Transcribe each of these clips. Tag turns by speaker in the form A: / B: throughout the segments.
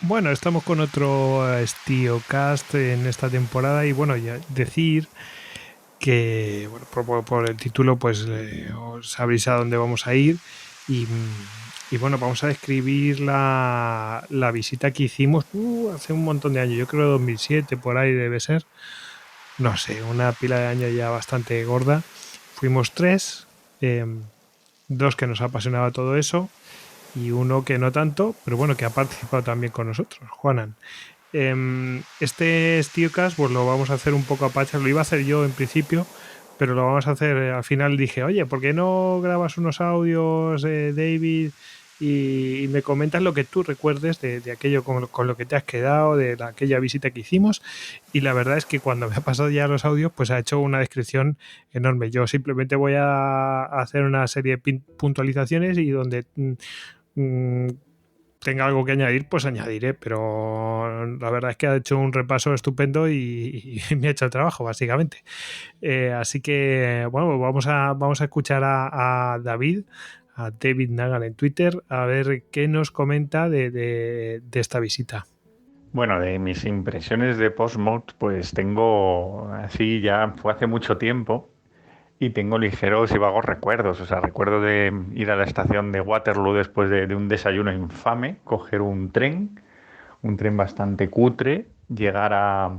A: Bueno, estamos con otro StioCast en esta temporada y bueno, ya decir que bueno, por el título pues os sabréis a dónde vamos a ir y, y bueno, vamos a describir la visita que hicimos hace un montón de años, yo creo 2007 por ahí debe ser, no sé, una pila de años ya bastante gorda. Fuimos tres, eh, dos que nos apasionaba todo eso y uno que no tanto, pero bueno, que ha participado también con nosotros, Juanan. Este StioCast pues lo vamos a hacer un poco a pachas, lo iba a hacer yo en principio, pero lo vamos a hacer, al final dije, oye, ¿por qué no grabas unos audios, David, y me comentas lo que tú recuerdes de aquello con lo que te has quedado, aquella visita que hicimos? Y la verdad es que cuando me ha pasado ya los audios, pues ha hecho una descripción enorme. Yo simplemente voy a hacer una serie de puntualizaciones y donde tenga algo que añadir, pues añadiré, pero la verdad es que ha hecho un repaso estupendo y me ha hecho el trabajo, básicamente. Así que, bueno, vamos a escuchar a David Nagan en Twitter, a ver qué nos comenta de esta visita.
B: Bueno, de mis impresiones de Postmode, pues tengo, así ya fue hace mucho tiempo y tengo ligeros y vagos recuerdos. O sea, recuerdo de ir a la estación de Waterloo después de un desayuno infame, coger un tren bastante cutre, llegar a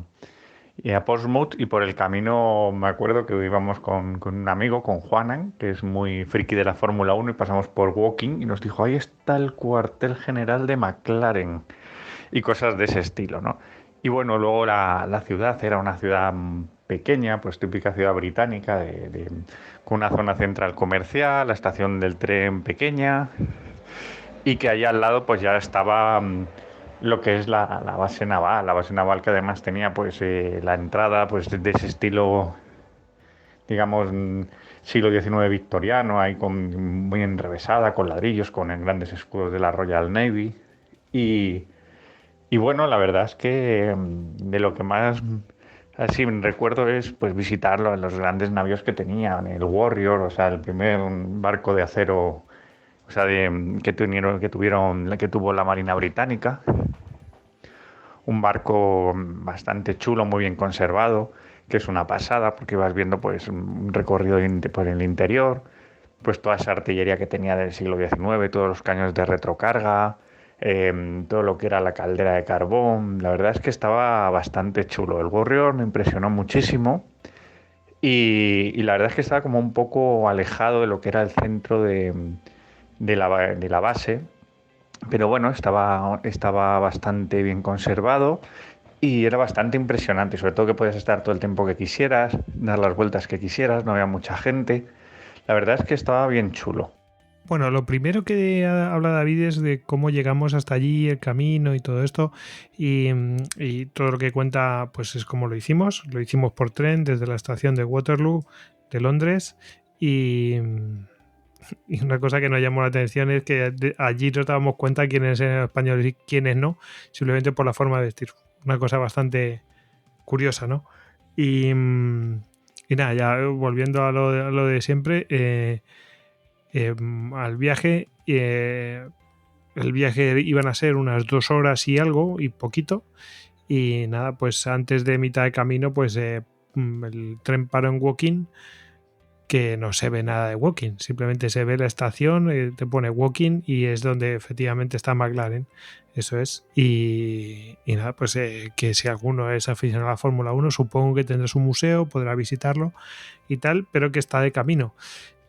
B: Portsmouth y por el camino me acuerdo que íbamos con un amigo, con Juanan, que es muy friki de la Fórmula 1 y pasamos por Woking y nos dijo, ahí está el cuartel general de McLaren y cosas de ese estilo, ¿no? Y bueno, luego la ciudad era una ciudad pequeña, pues típica ciudad británica, con una zona central comercial, la estación del tren pequeña, y que allá al lado pues ya estaba lo que es la base naval que además tenía pues la entrada pues de ese estilo, digamos, siglo XIX victoriano, ahí muy enrevesada, con ladrillos, con grandes escudos de la Royal Navy. Y, y bueno, la verdad es que de lo que más así recuerdo es pues visitar los grandes navíos que tenían, el Warrior, o sea, el primer barco de acero, o sea, que tuvo la Marina Británica, un barco bastante chulo, muy bien conservado, que es una pasada porque vas viendo pues un recorrido por el interior, pues toda esa artillería que tenía del siglo XIX, todos los cañones de retrocarga, todo lo que era la caldera de carbón. La verdad es que estaba bastante chulo. El Warrior me impresionó muchísimo y la verdad es que estaba como un poco alejado de lo que era el centro de la base. Pero bueno, estaba bastante bien conservado y era bastante impresionante, sobre todo que podías estar todo el tiempo que quisieras, dar las vueltas que quisieras, no había mucha gente. La verdad es que estaba bien chulo.
A: Bueno, lo primero que habla David es de cómo llegamos hasta allí, el camino y todo esto, y todo lo que cuenta pues es cómo lo hicimos por tren desde la estación de Waterloo de Londres y una cosa que nos llamó la atención es que allí nos dábamos cuenta quiénes eran españoles y quiénes no, simplemente por la forma de vestir, una cosa bastante curiosa, ¿no? Y, y nada, ya volviendo a lo de siempre, al viaje. El viaje iban a ser unas 2 horas y algo y poquito. Y nada, pues antes de mitad de camino, pues el tren paró en Woking, que no se ve nada de Woking, simplemente se ve la estación, te pone Woking y es donde efectivamente está McLaren, eso es. Y nada, pues que si alguno es aficionado a la Fórmula 1, supongo que tendrá su museo, podrá visitarlo y tal, pero que está de camino.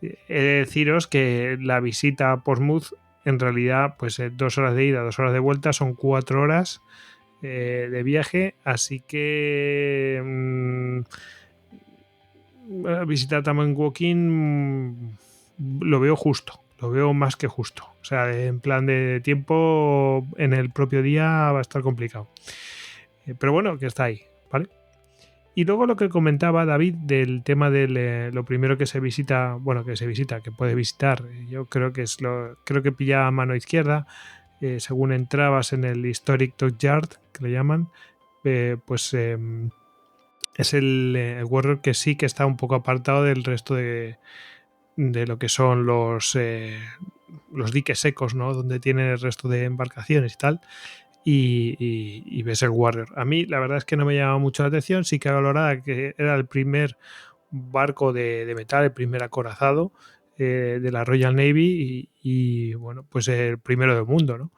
A: He de deciros que la visita a Portsmouth, en realidad, pues 2 horas de ida, 2 horas de vuelta, son 4 horas de viaje, así que visitar también Walking lo veo justo, lo veo más que justo. O sea, en plan de tiempo en el propio día va a estar complicado. Pero bueno, que está ahí, ¿vale? Y luego lo que comentaba David del tema de lo primero que se visita, bueno, que puede visitar, yo creo que creo que pilla a mano izquierda, según entrabas en el Historic Dockyard, que le llaman, pues es el Warrior, que sí que está un poco apartado del resto de lo que son los diques secos, ¿no? Donde tienen el resto de embarcaciones y tal, y ves el Warrior. A mí la verdad es que no me llamaba mucho la atención, sí que valoraba que era el primer barco de metal, el primer acorazado de la Royal Navy y, bueno, pues el primero del mundo, ¿no?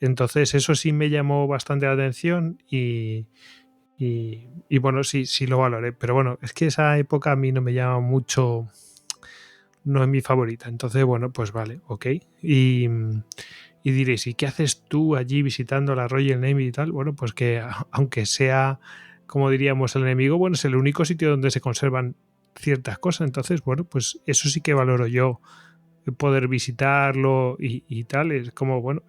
A: Entonces eso sí me llamó bastante la atención y bueno, sí lo valoré. Pero bueno, es que esa época a mí no me llama mucho, no es mi favorita. Entonces, bueno, pues vale, ok. Y diréis, ¿y qué haces tú allí visitando la Royal Navy y tal? Bueno, pues que aunque sea, como diríamos, el enemigo, bueno, es el único sitio donde se conservan ciertas cosas. Entonces, bueno, pues eso sí que valoro yo, poder visitarlo y tal. Es como, bueno,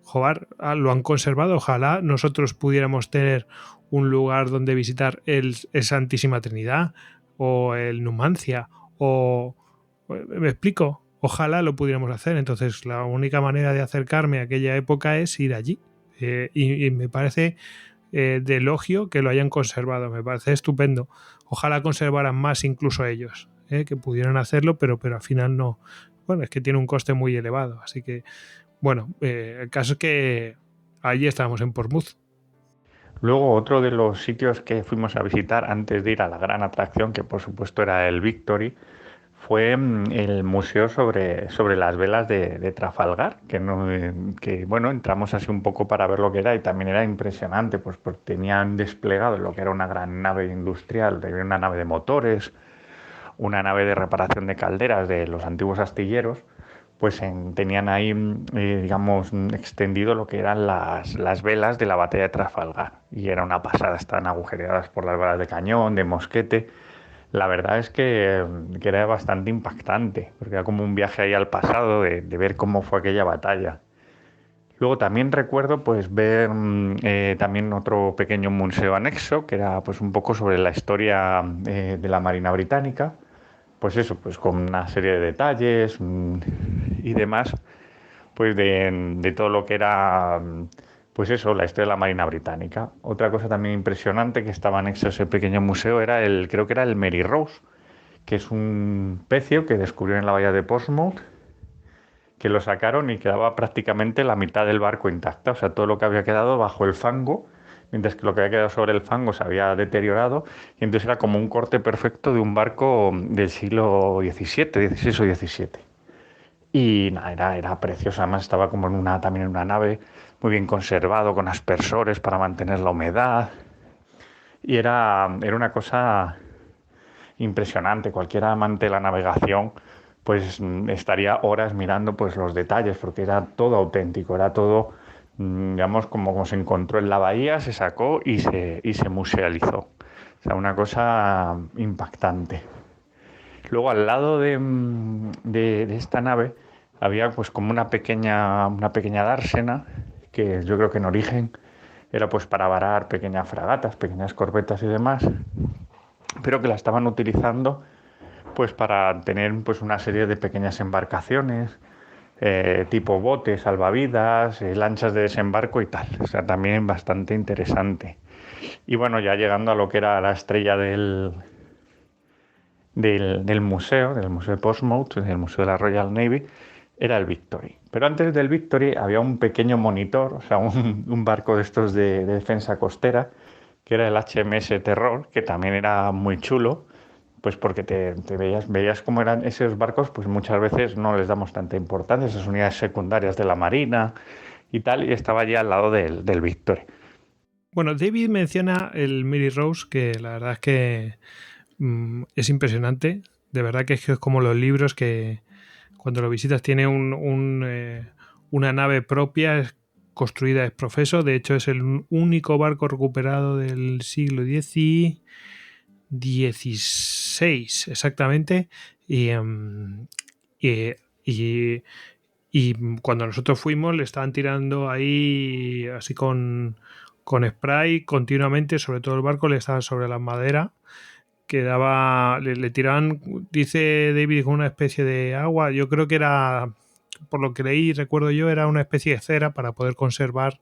A: joder, lo han conservado. Ojalá nosotros pudiéramos tener un lugar donde visitar el Santísima Trinidad o el Numancia o... ¿Me explico? Ojalá lo pudiéramos hacer. Entonces, la única manera de acercarme a aquella época es ir allí. Y me parece de elogio que lo hayan conservado. Me parece estupendo. Ojalá conservaran más incluso ellos, que pudieran hacerlo, pero al final no. Bueno, es que tiene un coste muy elevado. Así que, bueno, el caso es que allí estábamos en Portsmouth.
B: Luego, otro de los sitios que fuimos a visitar antes de ir a la gran atracción, que por supuesto era el Victory, fue el museo sobre las velas de Trafalgar, que, no, que bueno, entramos así un poco para ver lo que era y también era impresionante, pues porque tenían desplegado lo que era una gran nave industrial, una nave de motores, una nave de reparación de calderas de los antiguos astilleros, pues tenían ahí, digamos, extendido lo que eran las velas de la batalla de Trafalgar. Y era una pasada, estaban agujereadas por las balas de cañón, de mosquete. La verdad es que era bastante impactante, porque era como un viaje ahí al pasado de ver cómo fue aquella batalla. Luego también recuerdo pues ver también otro pequeño museo anexo, que era pues un poco sobre la historia de la Marina Británica, pues eso, pues con una serie de detalles y demás, pues de todo lo que era, pues eso, la historia de la Marina Británica. Otra cosa también impresionante que estaba anexo a ese pequeño museo era creo que era el Mary Rose, que es un pecio que descubrieron en la bahía de Portsmouth, que lo sacaron y quedaba prácticamente la mitad del barco intacta, o sea, todo lo que había quedado bajo el fango, mientras que lo que había quedado sobre el fango se había deteriorado, y entonces era como un corte perfecto de un barco del siglo XVII, XVI o XVII. Y nada, era precioso, además estaba como también en una nave muy bien conservado, con aspersores para mantener la humedad, y era una cosa impresionante. Cualquier amante de la navegación pues estaría horas mirando pues los detalles porque era todo auténtico, era todo digamos como se encontró en la bahía, se sacó y se musealizó. O sea, una cosa impactante. Luego al lado de esta nave había pues como una pequeña dársena que yo creo que en origen era pues para varar pequeñas fragatas, pequeñas corbetas y demás, pero que la estaban utilizando pues para tener pues una serie de pequeñas embarcaciones, tipo botes, salvavidas, lanchas de desembarco y tal. O sea, también bastante interesante. Y bueno, ya llegando a lo que era la estrella del museo de Portsmouth, del Museo de la Royal Navy, era el Victory. Pero antes del Victory había un pequeño monitor, o sea, un barco de estos de defensa costera, que era el HMS Terror, que también era muy chulo, pues porque te veías cómo eran esos barcos, pues muchas veces no les damos tanta importancia, esas unidades secundarias de la Marina y tal, y estaba allí al lado del Victory.
A: Bueno, David menciona el Mary Rose, que la verdad es que es impresionante. De verdad que es como los libros que cuando lo visitas tiene una nave propia, es construida es profeso. De hecho, es el único barco recuperado del siglo XVI, exactamente. Y, y, y cuando nosotros fuimos le estaban tirando ahí así con spray continuamente sobre todo el barco, le estaban sobre la madera que daba, le tiraban, dice David, con una especie de agua, yo creo que era, por lo que leí, recuerdo yo, era una especie de cera para poder conservar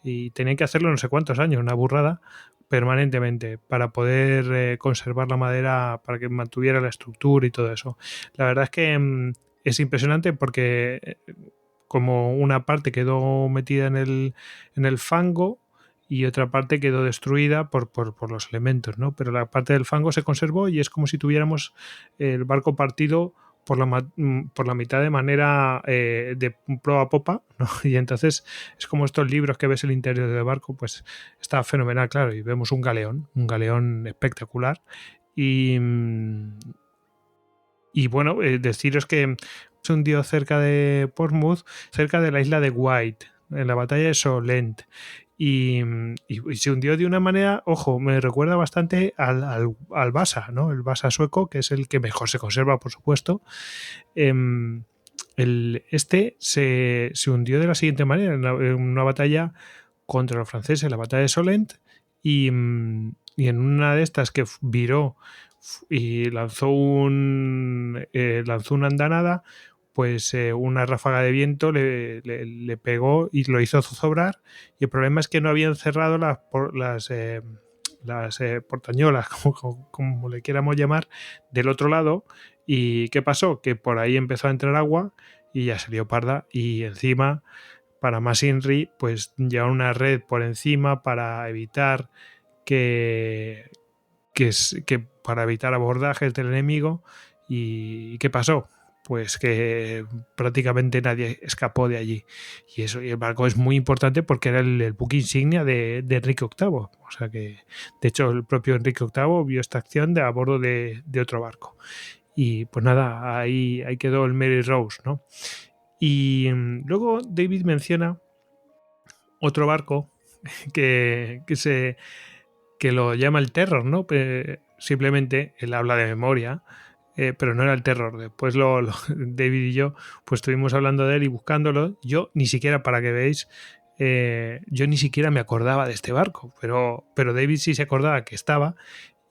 A: y tenían que hacerlo no sé cuántos años, una burrada, permanentemente, para poder conservar la madera, para que mantuviera la estructura y todo eso. La verdad es que es impresionante porque como una parte quedó metida en el fango y otra parte quedó destruida por los elementos, ¿no? Pero la parte del fango se conservó y es como si tuviéramos el barco partido por la mitad de manera de proa a popa, ¿no? Y entonces es como estos libros que ves el interior del barco, pues está fenomenal, claro, y vemos un galeón espectacular. Y, y bueno, deciros que se hundió cerca de Portsmouth, cerca de la isla de Wight, en la batalla de Solent. Y se hundió de una manera, ojo, me recuerda bastante al Vasa, ¿no? El Vasa sueco, que es el que mejor se conserva, por supuesto. Se hundió de la siguiente manera, en una batalla contra los franceses, la batalla de Solent, y en una de estas que viró y lanzó una andanada, pues una ráfaga de viento le pegó y lo hizo zozobrar, y el problema es que no habían cerrado las portañolas, como le quieramos llamar, del otro lado. ¿Y qué pasó? Que por ahí empezó a entrar agua y ya salió parda, y encima, para más INRI, pues lleva una red por encima para evitar que para evitar abordajes del enemigo. ¿Y qué pasó? Pues que prácticamente nadie escapó de allí. Y el barco es muy importante porque era el buque insignia de Enrique VIII. O sea que, de hecho, el propio Enrique VIII vio esta acción a bordo de otro barco. Y pues nada, ahí quedó el Mary Rose, ¿no? Y luego David menciona otro barco que lo llama el Terror, ¿no? Simplemente él habla de memoria, pero no era el Terror. Después David y yo pues estuvimos hablando de él y buscándolo. Yo ni siquiera, para que veáis, yo ni siquiera me acordaba de este barco, pero David sí se acordaba que estaba.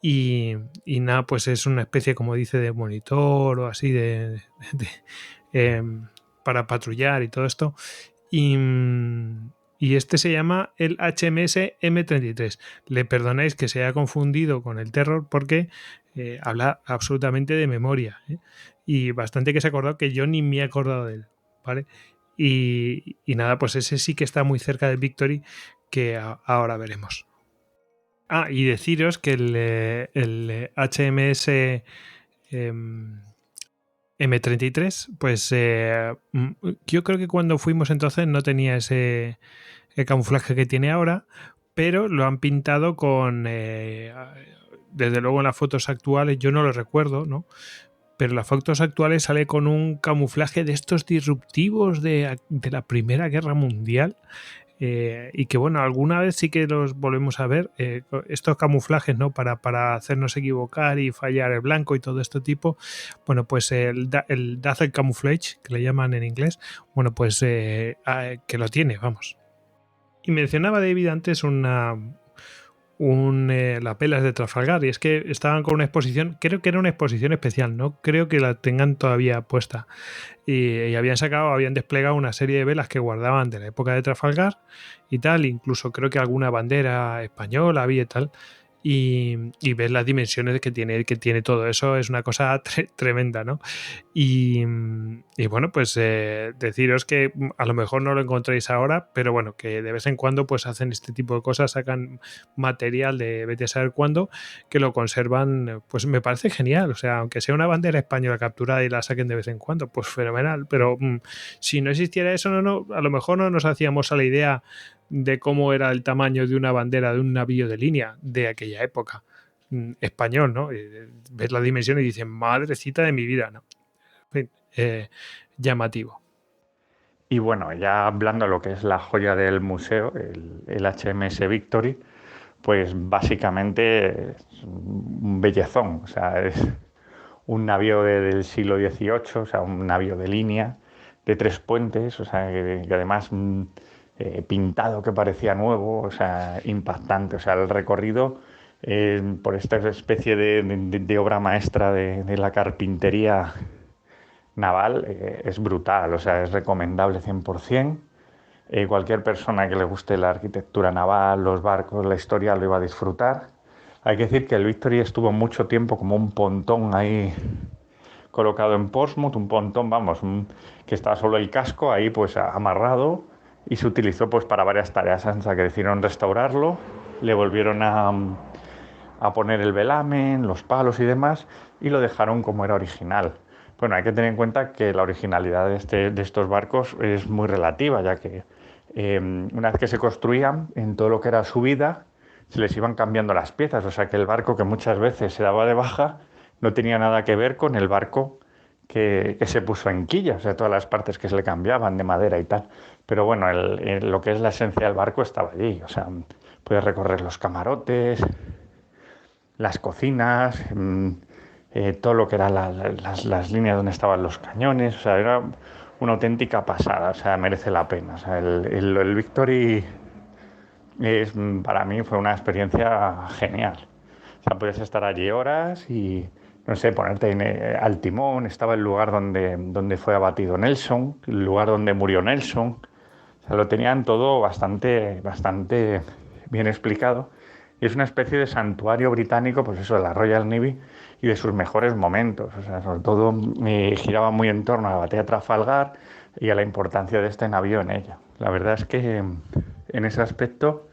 A: Y nada, pues es una especie, como dice, de monitor o así para patrullar y todo esto. Y este se llama el HMS M33. Le perdonáis que se haya confundido con el Terror porque habla absolutamente de memoria, ¿eh? Y bastante que se ha acordado, que yo ni me he acordado de él, ¿vale? Y nada, pues ese sí que está muy cerca del Victory, que ahora veremos. Y deciros que el HMS M33, pues yo creo que cuando fuimos entonces no tenía ese camuflaje que tiene ahora, pero lo han pintado con, desde luego en las fotos actuales, yo no lo recuerdo, ¿no? Pero en las fotos actuales sale con un camuflaje de estos disruptivos de la Primera Guerra Mundial. Y que bueno, alguna vez sí que los volvemos a ver, estos camuflajes, ¿no? Para hacernos equivocar y fallar el blanco y todo este tipo. Bueno, pues el Dazzle Camouflage, que le llaman en inglés, bueno, pues que lo tiene, vamos. Y mencionaba David antes las velas de Trafalgar, y es que estaban con una exposición, creo que era una exposición especial, no creo que la tengan todavía puesta, y habían desplegado una serie de velas que guardaban de la época de Trafalgar y tal, incluso creo que alguna bandera española había y tal. Y ves las dimensiones que tiene todo eso, es una cosa tremenda, ¿no? Y bueno, pues deciros que a lo mejor no lo encontréis ahora, pero bueno, que de vez en cuando pues hacen este tipo de cosas, sacan material de vete a saber cuándo, que lo conservan, pues me parece genial. O sea, aunque sea una bandera española capturada y la saquen de vez en cuando, pues fenomenal. Pero si no existiera eso, a lo mejor no nos hacíamos a la idea de cómo era el tamaño de una bandera de un navío de línea de aquella época, español, ¿no? Ves la dimensión y dices, madrecita de mi vida, ¿no? En fin, llamativo.
B: Y bueno, ya hablando de lo que es la joya del museo, el HMS Victory, pues básicamente es un bellezón. O sea, es un navío del siglo XVIII, o sea, un navío de línea, de 3 puentes, o sea, que además pintado que parecía nuevo, o sea, impactante. O sea, el recorrido por esta especie de obra maestra de la carpintería naval es brutal, o sea, es recomendable 100%. Cualquier persona que le guste la arquitectura naval, los barcos, la historia, lo iba a disfrutar. Hay que decir que el Victory estuvo mucho tiempo como un pontón ahí colocado en Portsmouth, un pontón, vamos, que estaba solo el casco ahí pues amarrado y se utilizó pues para varias tareas hasta que decidieron restaurarlo, le volvieron a poner el velamen, los palos y demás y lo dejaron como era original. Bueno, hay que tener en cuenta que la originalidad de estos barcos es muy relativa, ya que una vez que se construían, en todo lo que era su vida, se les iban cambiando las piezas, o sea que el barco que muchas veces se daba de baja no tenía nada que ver con el barco que se puso en quilla, o sea, todas las partes que se le cambiaban de madera y tal. Pero bueno, lo que es la esencia del barco estaba allí, o sea, puedes recorrer los camarotes, las cocinas, todo lo que eran las líneas donde estaban los cañones, o sea, era una auténtica pasada, o sea, merece la pena. O sea, el Victory para mí fue una experiencia genial. O sea, puedes estar allí horas y, no sé, ponerte al timón. Estaba el lugar donde fue abatido Nelson, el lugar donde murió Nelson. O sea, lo tenían todo bastante bien explicado. Y es una especie de santuario británico, pues eso, de la Royal Navy y de sus mejores momentos. O sea, sobre todo giraba muy en torno a la batalla de Trafalgar y a la importancia de este navío en ella. La verdad es que en ese aspecto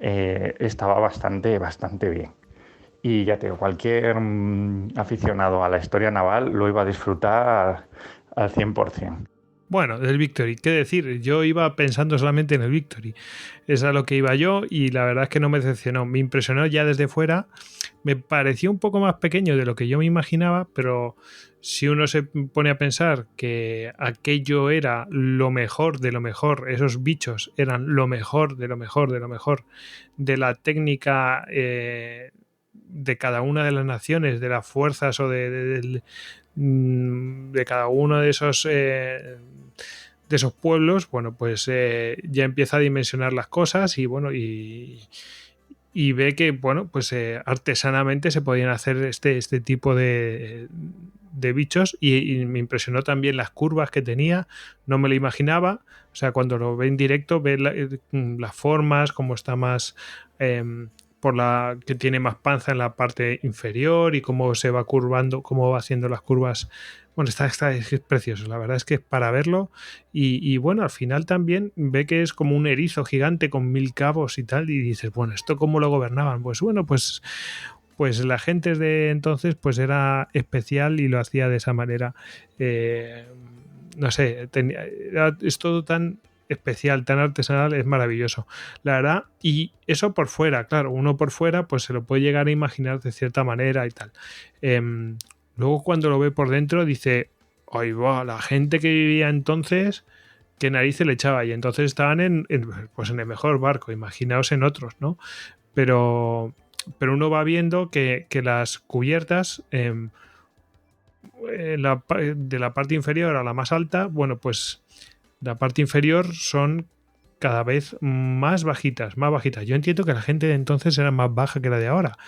B: estaba bastante bien. Y ya te digo, cualquier aficionado a la historia naval lo iba a disfrutar al 100%.
A: Bueno, del Victory, ¿qué decir? Yo iba pensando solamente en el Victory. Es a lo que iba yo y la verdad es que no me decepcionó. Me impresionó ya desde fuera. Me pareció un poco más pequeño de lo que yo me imaginaba, pero si uno se pone a pensar que aquello era lo mejor de lo mejor, esos bichos eran lo mejor de lo mejor de lo mejor de la técnica de cada una de las naciones, de las fuerzas o de cada uno de esos pueblos, bueno, pues ya empieza a dimensionar las cosas y bueno, y ve que, bueno, pues artesanamente se podían hacer este tipo de bichos y me impresionó también las curvas que tenía, no me lo imaginaba, o sea, cuando lo ve en directo, ve las formas, cómo está más... por la que tiene más panza en la parte inferior y cómo se va curvando, cómo va haciendo las curvas. Bueno, es precioso, la verdad es que es para verlo y bueno, al final también ve que es como un erizo gigante con 1000 cabos y tal y dices, bueno, ¿esto cómo lo gobernaban? Pues bueno, pues la gente de entonces pues era especial y lo hacía de esa manera. No sé, es todo tan especial, tan artesanal, es maravilloso, la verdad. Y eso por fuera, claro, uno por fuera pues se lo puede llegar a imaginar de cierta manera y tal. Luego cuando lo ve por dentro dice, ay, va, la gente que vivía entonces, qué narices le echaba, y entonces estaban pues en el mejor barco, imaginaos en otros, ¿no? Pero uno va viendo que las cubiertas de la parte inferior a la más alta, bueno, pues la parte inferior son cada vez más bajitas, más bajitas. Yo entiendo que la gente de entonces era más baja que la de ahora,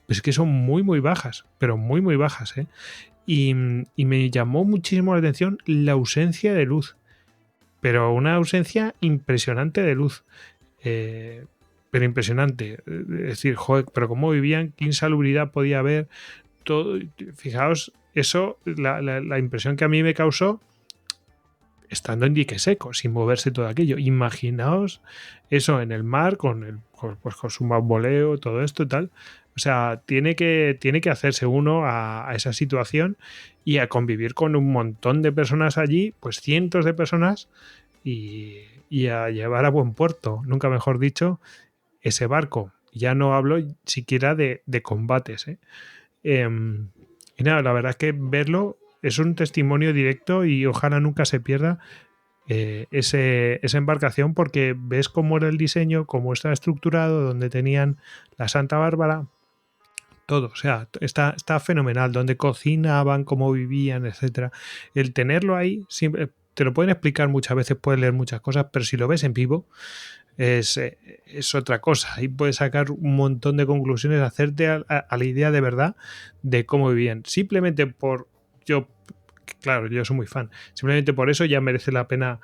A: pues es que son muy, muy bajas, pero muy, muy bajas, ¿eh? Y me llamó muchísimo la atención la ausencia de luz, pero una ausencia impresionante de luz. Pero impresionante. Es decir, joder, pero cómo vivían, qué insalubridad podía haber. Todo, fijaos, eso, la impresión que a mí me causó estando en dique seco, sin moverse todo aquello. Imaginaos eso en el mar, pues con su bamboleo, todo esto y tal. O sea, tiene que hacerse uno a esa situación y a convivir con un montón de personas allí, pues cientos de personas, y a llevar a buen puerto, nunca mejor dicho, ese barco. Ya no hablo siquiera de combates, ¿eh? Y nada, la verdad es que verlo es un testimonio directo y ojalá nunca se pierda esa embarcación, porque ves cómo era el diseño, cómo está estructurado, donde tenían la Santa Bárbara, todo, o sea, está fenomenal, donde cocinaban, cómo vivían, etcétera. El tenerlo ahí, siempre, te lo pueden explicar muchas veces, puedes leer muchas cosas, pero si lo ves en vivo, es otra cosa. Ahí puedes sacar un montón de conclusiones, hacerte a la idea de verdad de cómo vivían. Simplemente por yo claro, yo soy muy fan. Simplemente por eso ya merece la pena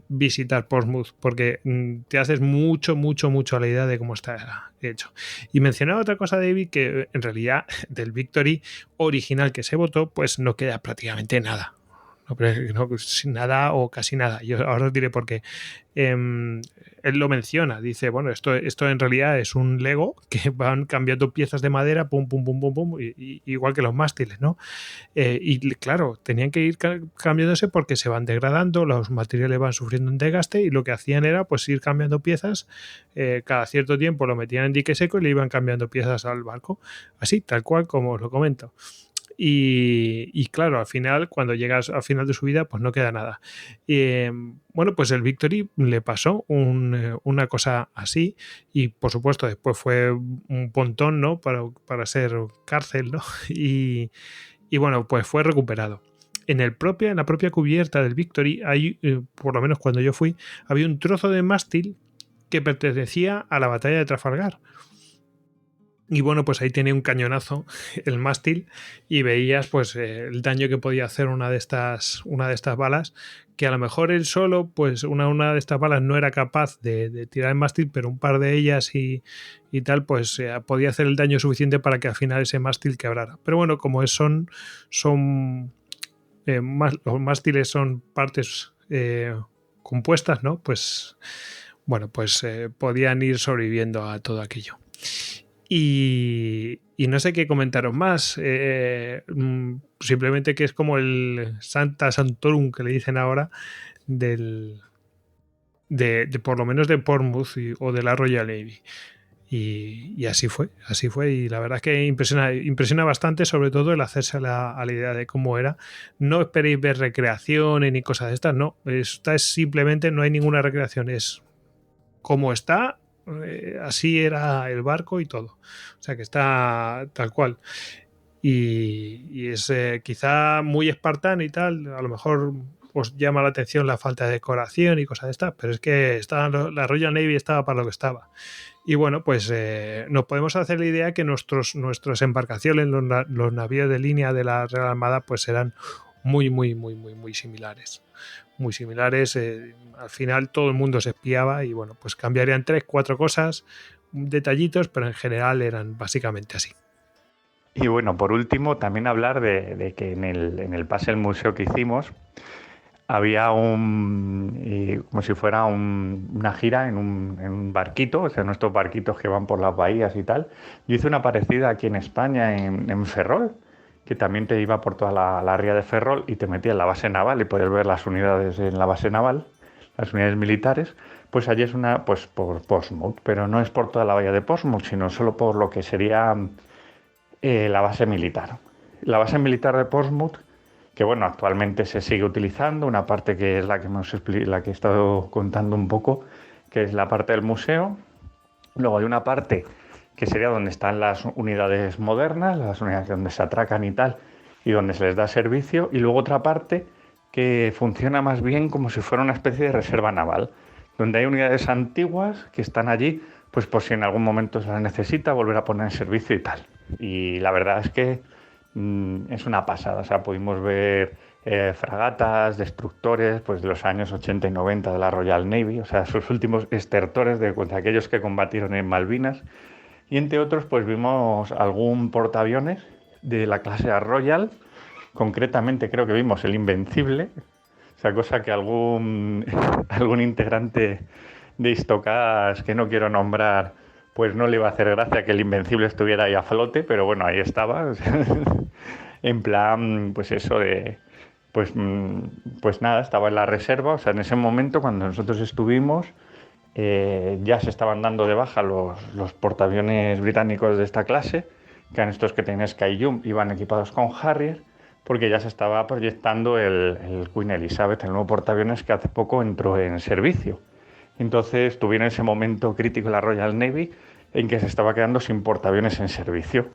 A: visitar Portsmouth, porque te haces mucho a la idea de cómo está hecho. Y mencionaba otra cosa, David, que en realidad del Victory original que se votó, pues no queda prácticamente nada. No, sin nada o casi nada. Yo ahora os diré por qué. Él lo menciona, dice, bueno, esto en realidad es un Lego que van cambiando piezas de madera, pum, pum, pum, pum, pum, igual que los mástiles, ¿no? Y claro, tenían que ir cambiándose porque se van degradando, los materiales van sufriendo un desgaste y lo que hacían era pues ir cambiando piezas, cada cierto tiempo lo metían en dique seco y le iban cambiando piezas al barco, así, tal cual como os lo comento. Y claro, al final, cuando llegas al final de su vida, pues no queda nada. Bueno, pues el Victory le pasó una cosa así y por supuesto después fue un pontón, ¿no? Para ser cárcel, ¿no? Y bueno, pues fue recuperado. En la propia cubierta del Victory, hay, por lo menos cuando yo fui, había un trozo de mástil que pertenecía a la batalla de Trafalgar. Y bueno, pues ahí tenía un cañonazo el mástil y veías pues el daño que podía hacer una de estas balas, que a lo mejor él solo, pues una de estas balas no era capaz de tirar el mástil, pero un par de ellas y tal, pues podía hacer el daño suficiente para que al final ese mástil quebrara. Pero bueno, como son los mástiles son partes compuestas, ¿no? Pues bueno, pues podían ir sobreviviendo a todo aquello. Y no sé qué comentaros más. Simplemente que es como el Santa Santorum que le dicen ahora de por lo menos de Portsmouth o de la Royal Navy. Y así fue. Y la verdad es que impresiona bastante, sobre todo el hacerse a la idea de cómo era. No esperéis ver recreaciones ni cosas de estas, no. Esta es simplemente, no hay ninguna recreación, es cómo está. Así era el barco y todo. O sea que está tal cual. Y es quizá muy espartano y tal. A lo mejor os llama la atención la falta de decoración y cosas de estas, pero es que la Royal Navy estaba para lo que estaba. Y bueno, pues nos podemos hacer la idea que nuestras embarcaciones, los navíos de línea de la Real Armada, pues eran muy similares. Muy similares. Al final todo el mundo se espiaba y bueno, pues cambiarían 3-4 cosas, detallitos, pero en general eran básicamente así.
B: Y bueno, por último, también hablar de que en el pase del museo que hicimos había como si fuera una gira en un barquito, o sea, nuestros barquitos que van por las bahías y tal. Yo hice una parecida aquí en España, en Ferrol, que también te iba por toda la ría de Ferrol y te metía en la base naval y podías ver las unidades en la base naval, las unidades militares. Pues allí es pues por Portsmouth, pero no es por toda la bahía de Portsmouth, sino solo por lo que sería la base militar. La base militar de Portsmouth, que bueno, actualmente se sigue utilizando, una parte que es la que he estado contando un poco, que es la parte del museo. Luego hay una parte que sería donde están las unidades modernas, las unidades donde se atracan y tal, y donde se les da servicio, y luego otra parte que funciona más bien como si fuera una especie de reserva naval, donde hay unidades antiguas que están allí, pues por si en algún momento se las necesita, volver a poner en servicio y tal. Y la verdad es que es una pasada, o sea, pudimos ver fragatas, destructores, pues de los años 80 y 90 de la Royal Navy, o sea, sus últimos estertores de aquellos que combatieron en Malvinas. Y entre otros, pues vimos algún portaaviones de la clase Royal, concretamente creo que vimos el Invencible, o sea, cosa que algún integrante de Istocas que no quiero nombrar, pues no le iba a hacer gracia que el Invencible estuviera ahí a flote, pero bueno, ahí estaba. En plan, pues eso de... Pues nada, estaba en la reserva, o sea, en ese momento cuando nosotros estuvimos, ya se estaban dando de baja los portaaviones británicos de esta clase, que eran estos que tenían Skyjump, iban equipados con Harrier, porque ya se estaba proyectando el Queen Elizabeth, el nuevo portaaviones que hace poco entró en servicio. Entonces tuvieron ese momento crítico la Royal Navy en que se estaba quedando sin portaaviones en servicio.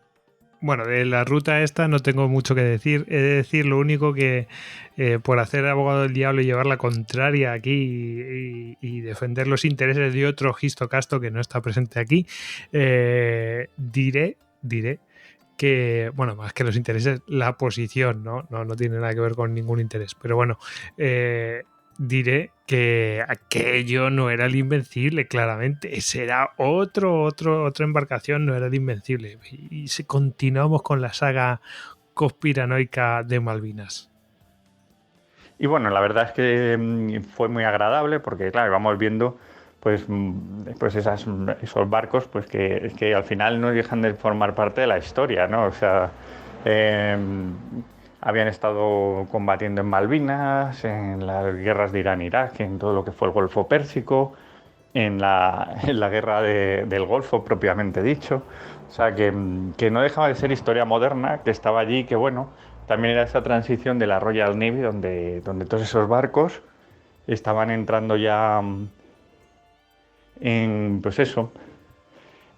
A: Bueno, de la ruta esta no tengo mucho que decir. He de decir lo único que por hacer abogado del diablo y llevar la contraria aquí y defender los intereses de otro histocasto que no está presente aquí, diré que, bueno, más que los intereses, la posición, ¿no? No tiene nada que ver con ningún interés. Pero bueno, diré que aquello no era el Invencible, claramente. Ese era otra embarcación, no era el Invencible. Y continuamos con la saga conspiranoica de Malvinas.
B: Y bueno, la verdad es que fue muy agradable porque, claro, íbamos viendo pues esos barcos pues que al final no dejan de formar parte de la historia, ¿no? O sea, eh, habían estado combatiendo en Malvinas, en las guerras de Irán-Irak, en todo lo que fue el Golfo Pérsico, en la guerra del Golfo propiamente dicho. O sea, que no dejaba de ser historia moderna, que estaba allí, que bueno, también era esa transición de la Royal Navy, donde todos esos barcos estaban entrando ya en, pues eso,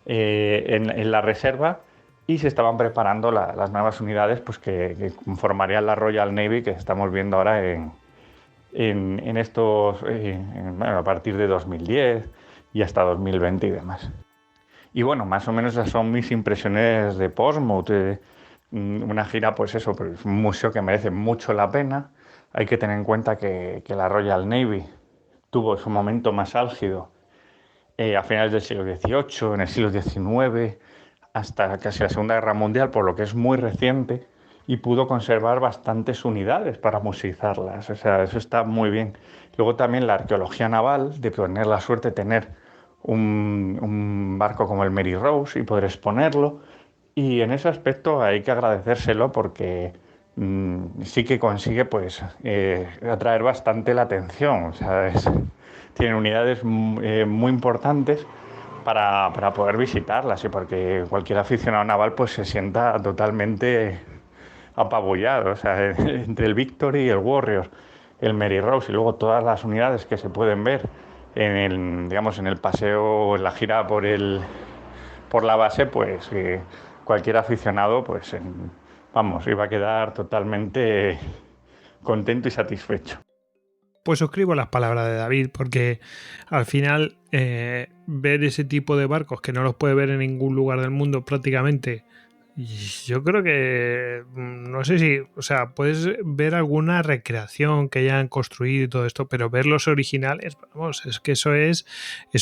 B: en la reserva y se estaban preparando las nuevas unidades pues que conformarían la Royal Navy que estamos viendo ahora en estos, bueno, a partir de 2010 y hasta 2020 y demás. Y bueno, más o menos esas son mis impresiones de Portsmouth. Una gira, pues eso, pues un museo que merece mucho la pena. Hay que tener en cuenta que la Royal Navy tuvo su momento más álgido a finales del siglo XVIII, en el siglo XIX, hasta casi la Segunda Guerra Mundial, por lo que es muy reciente, y pudo conservar bastantes unidades para museizarlas. O sea, eso está muy bien. Luego también la arqueología naval, de tener la suerte de tener un barco como el Mary Rose y poder exponerlo. Y en ese aspecto hay que agradecérselo porque sí que consigue pues atraer bastante la atención. O sea, tienen unidades muy importantes para poder visitarlas y porque cualquier aficionado naval pues se sienta totalmente apabullado. O sea, entre el Victory y el Warrior, el Mary Rose y luego todas las unidades que se pueden ver en el, digamos, en el paseo o en la gira por la base, pues cualquier aficionado pues vamos, iba a quedar totalmente contento y satisfecho.
A: Pues suscribo las palabras de David, porque al final ver ese tipo de barcos que no los puede ver en ningún lugar del mundo prácticamente, yo creo que no sé si, o sea, puedes ver alguna recreación que hayan construido y todo esto, pero ver los originales, vamos, es que eso es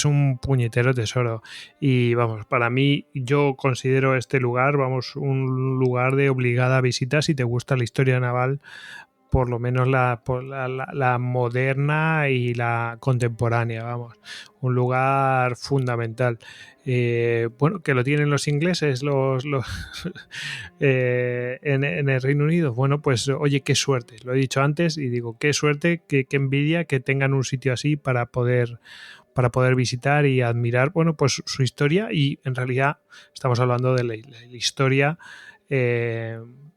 A: un puñetero tesoro. Y vamos, para mí, yo considero este lugar, vamos, un lugar de obligada visita si te gusta la historia naval, por lo menos la moderna y la contemporánea, vamos, un lugar fundamental. Bueno, que lo tienen los ingleses, en el Reino Unido. Bueno, pues oye, qué suerte, lo he dicho antes y digo, qué suerte, qué envidia que tengan un sitio así para poder visitar y admirar, bueno, pues su historia. Y en realidad estamos hablando de la historia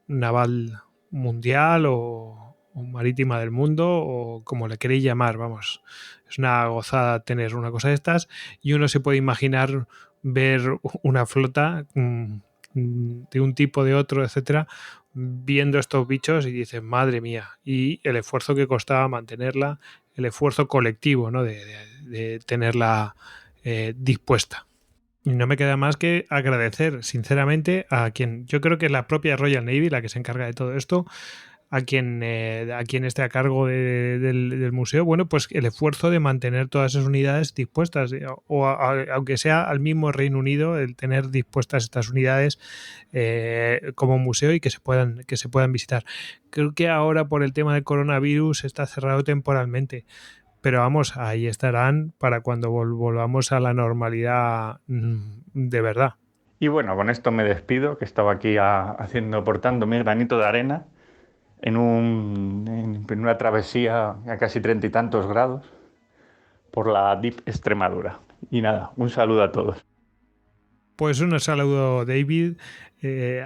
A: naval mundial o marítima del mundo, o como le queréis llamar, vamos, es una gozada tener una cosa de estas, y uno se puede imaginar ver una flota de un tipo, de otro, etcétera, viendo estos bichos y dices, madre mía, y el esfuerzo que costaba mantenerla, el esfuerzo colectivo, ¿no? de tenerla dispuesta. Y no me queda más que agradecer sinceramente a quien, yo creo que es la propia Royal Navy la que se encarga de todo esto, a quien esté a cargo del museo, bueno, pues el esfuerzo de mantener todas esas unidades dispuestas, aunque sea al mismo Reino Unido, el tener dispuestas estas unidades como museo y que se puedan visitar. Creo que ahora por el tema del coronavirus está cerrado temporalmente, pero vamos, ahí estarán para cuando volvamos a la normalidad de verdad.
B: Y bueno, con esto me despido, que estaba aquí aportando mi granito de arena en una travesía a casi 30 y tantos grados por la Deep Extremadura. Y nada, un saludo a todos.
A: Pues un saludo, David.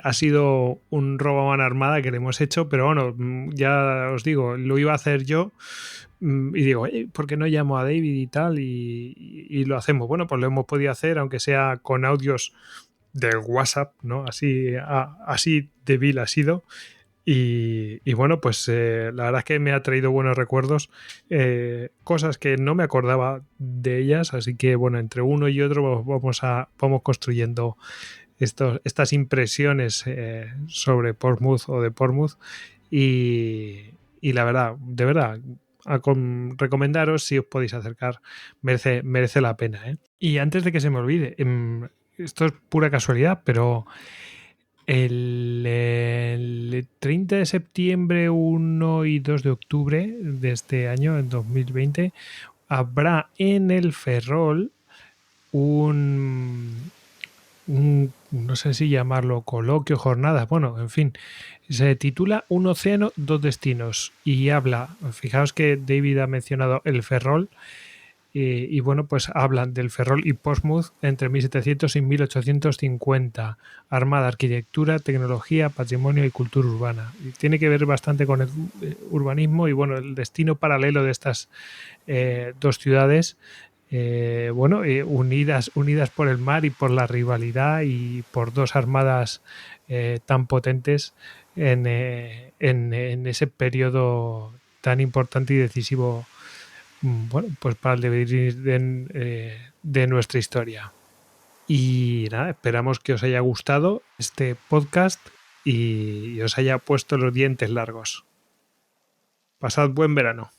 A: Ha sido un robo a mano armada que le hemos hecho, pero bueno, ya os digo, lo iba a hacer yo y digo, ¿por qué no llamo a David y tal? Y lo hacemos. Bueno, pues lo hemos podido hacer, aunque sea con audios del WhatsApp, ¿no? Así de vil ha sido. Y bueno, pues la verdad es que me ha traído buenos recuerdos, cosas que no me acordaba de ellas, así que bueno, entre uno y otro vamos construyendo estas impresiones sobre Portsmouth o de Portsmouth y la verdad, de verdad, recomendaros si os podéis acercar, merece la pena. Y antes de que se me olvide, esto es pura casualidad, pero el 30 de septiembre, 1 y 2 de octubre de este año, en 2020, habrá en el Ferrol no sé si llamarlo coloquio, jornada, bueno, en fin, se titula Un océano, dos destinos y habla, fijaos que David ha mencionado el Ferrol y bueno, pues hablan del Ferrol y Portsmouth entre 1700 y 1850, armada, arquitectura, tecnología, patrimonio y cultura urbana. Y tiene que ver bastante con el urbanismo y bueno, el destino paralelo de estas dos ciudades unidas por el mar y por la rivalidad y por dos armadas tan potentes en ese periodo tan importante y decisivo, bueno, pues para el devenir de nuestra historia. Y nada, esperamos que os haya gustado este podcast y os haya puesto los dientes largos. Pasad buen verano.